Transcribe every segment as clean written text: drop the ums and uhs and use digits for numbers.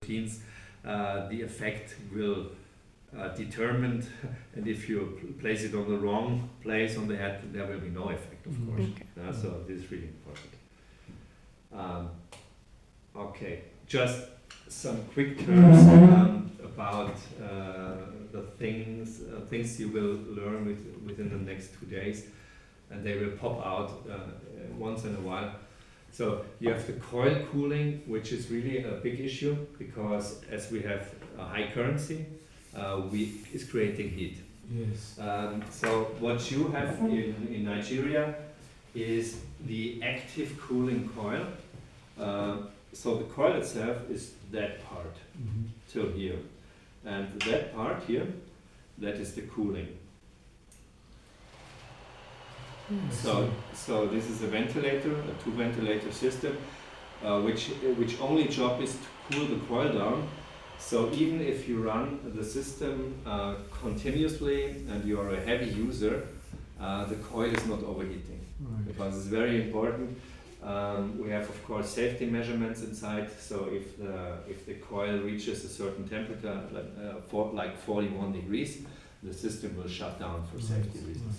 routines, the effect will determined, and if you place it on the wrong place on the head, there will be no effect, of course. Okay. So this is really important. Okay, just some quick terms about the things you will learn within the next 2 days, and they will pop out once in a while. So you have the coil cooling, which is really a big issue because as we have a high currency, is creating heat. Yes. So what you have in Nigeria is the active cooling coil. So the coil itself is that part till here, and that part here, that is the cooling. So this is a ventilator, a 2-ventilator system, which only job is to cool the coil down. So even if you run the system continuously and you are a heavy user, the coil is not overheating. Right. Because it's very important. We have, of course, safety measurements inside. So if the coil reaches a certain temperature, like 41 degrees, the system will shut down for safety reasons.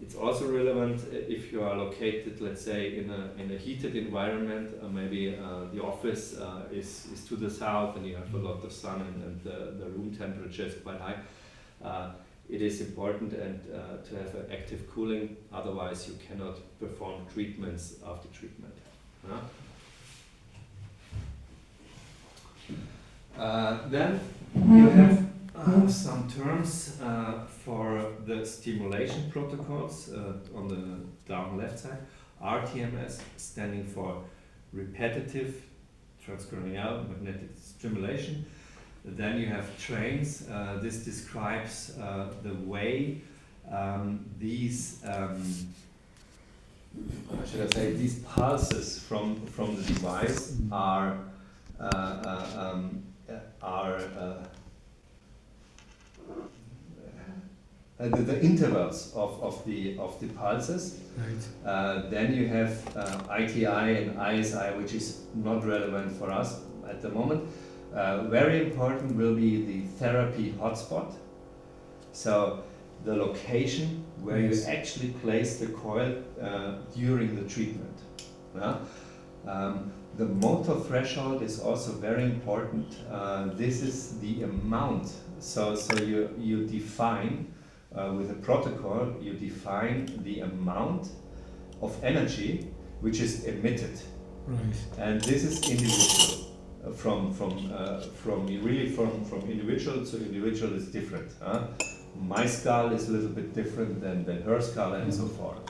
It's also relevant if you are located, let's say, in a heated environment. Maybe the office is to the south and you have a lot of sun and the room temperature is quite high. It is important to have active cooling, otherwise you cannot perform treatments after treatment. Then you have some terms for the stimulation protocols on the down left side. RTMS standing for repetitive transcranial magnetic stimulation. Then you have trains. This describes the way these these pulses from the device are the intervals of the pulses. Right. Then you have ITI and ISI, which is not relevant for us at the moment. Very important will be the therapy hotspot. So the location where you actually place the coil during the treatment. The motor threshold is also very important. This is the amount. So you define with a protocol, you define the amount of energy which is emitted. Right. And this is individual. From individual to individual is different. My skull is a little bit different than her skull and so forth.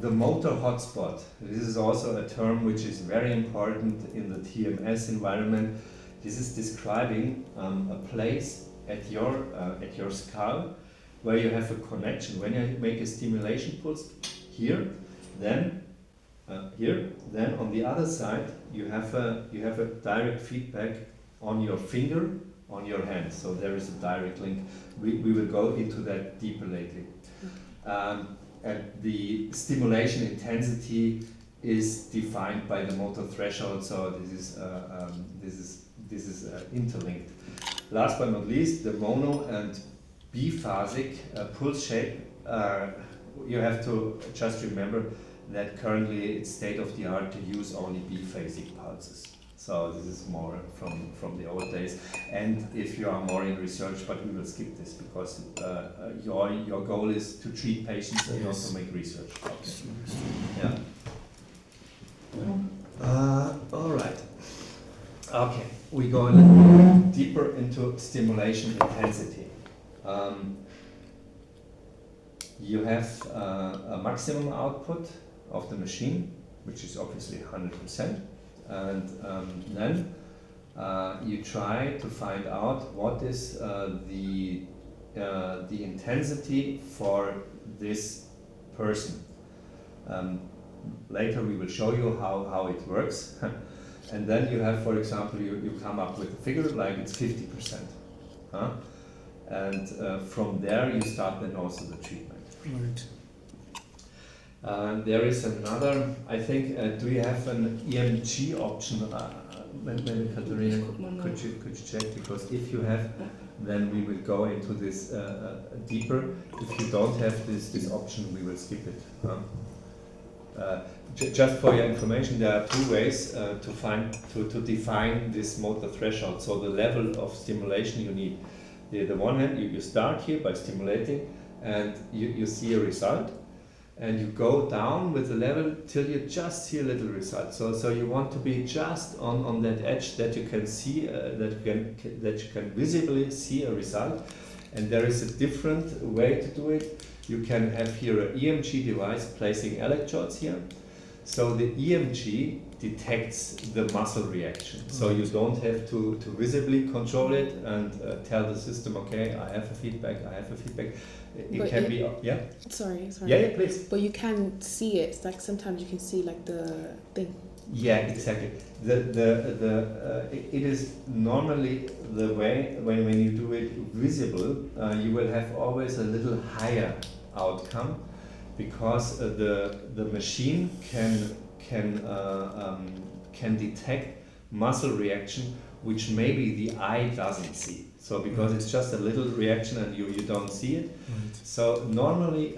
The motor hotspot, this is also a term which is very important in the TMS environment. This is describing a place at your skull where you have a connection. When you make a stimulation pulse here, then here, then on the other side you have a direct feedback on your finger, on your hand. So there is a direct link. We will go into that deeper later. And the stimulation intensity is defined by the motor threshold. So this is interlinked. Last but not least, the mono and biphasic pulse shape. You have to just remember that currently it's state of the art to use only biphasic pulses. So this is more from the old days. And if you are more in research, but we will skip this because your goal is to treat patients and also make research. Okay. Yeah. All right. Okay. We go a little deeper into stimulation intensity. You have a maximum output of the machine, which is obviously 100%, and then you try to find out what is the intensity for this person. Later we will show you how it works. And then you have, for example, you come up with a figure like it's 50%. And from there you start then also the treatment. Right. There is another, I think, do you have an EMG option maybe Katharina, Ich guck mal nach. could you check, because if you have, then we will go into this deeper. If you don't have this option, we will skip it. Just for your information, there are two ways to define this motor threshold. So the level of stimulation you need. The one hand, you start here by stimulating, and you see a result, and you go down with the level till you just see a little result. So you want to be just on that edge that you can see, that you can visibly see a result. And there is a different way to do it. You can have here an EMG device placing electrodes here. So the EMG detects the muscle reaction. So you don't have to visibly control it and tell the system, okay, I have a feedback. It can be, yeah? Sorry. Yeah, please. But you can see it. It's like sometimes you can see like the thing. Yeah, exactly. It is normally the way when you do it visible, you will have always a little higher outcome, because the machine can detect muscle reaction which maybe the eye doesn't see. So because it's just a little reaction and you don't see it. Right. So normally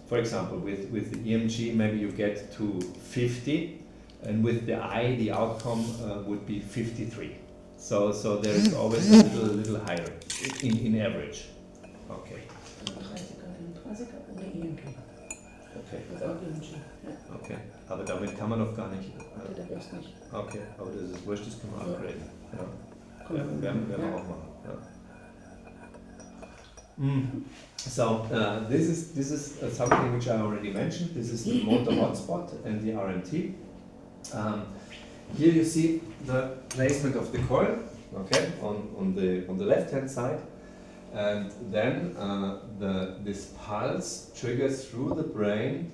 for example, with the EMG, maybe you get to 50, and with the eye, the outcome would be 53. So there is always a little higher in average. Okay. 30 ohne EMG. Okay. Without EMG. Ja. Okay. Aber damit kann man noch gar nicht. Okay, da wär's nicht. Okay, aber das ist wurscht, das können wir Ja. upgraden. Ja. Komm, Werden wir ja. auch machen. Ja. So this is something which I already mentioned. This is the motor hotspot and the RMT. Here you see the placement of the coil, okay, on the left hand side, and then this pulse triggers through the brain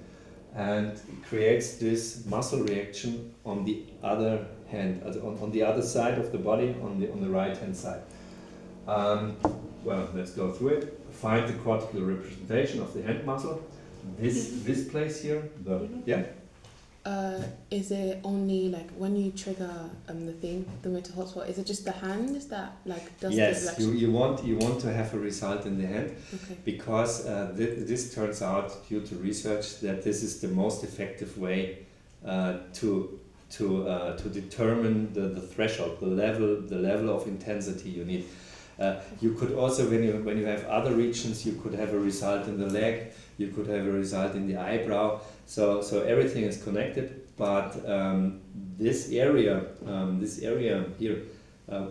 and creates this muscle reaction on the other hand, on the other side of the body, on the right hand side. Well, let's go through it. Find the cortical representation of the hand muscle. This place here, yeah. Is it only like when you trigger the motor hotspot? Is it just the hand that like does the Yes, reaction? you want to have a result in the hand, Okay. because this turns out due to research that this is the most effective way to determine the threshold, the level of intensity you need. You could also, when you have other regions, you could have a result in the leg, you could have a result in the eyebrow. So everything is connected, but this area here,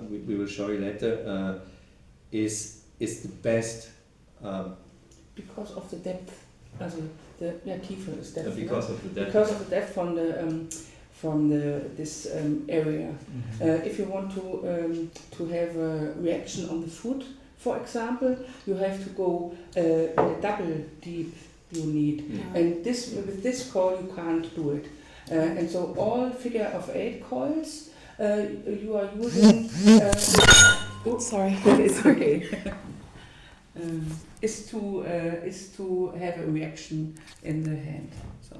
we will show you later, is the best. Because of the depth, also the Tiefe ist depth. Because of the depth. Because of the depth from this area. If you want to have a reaction on the foot, for example, you have to go a double deep. You need, and with this coil you can't do it. And so all figure of 8 coils you are using. Sorry. It's okay. Is to have a reaction in the hand. So.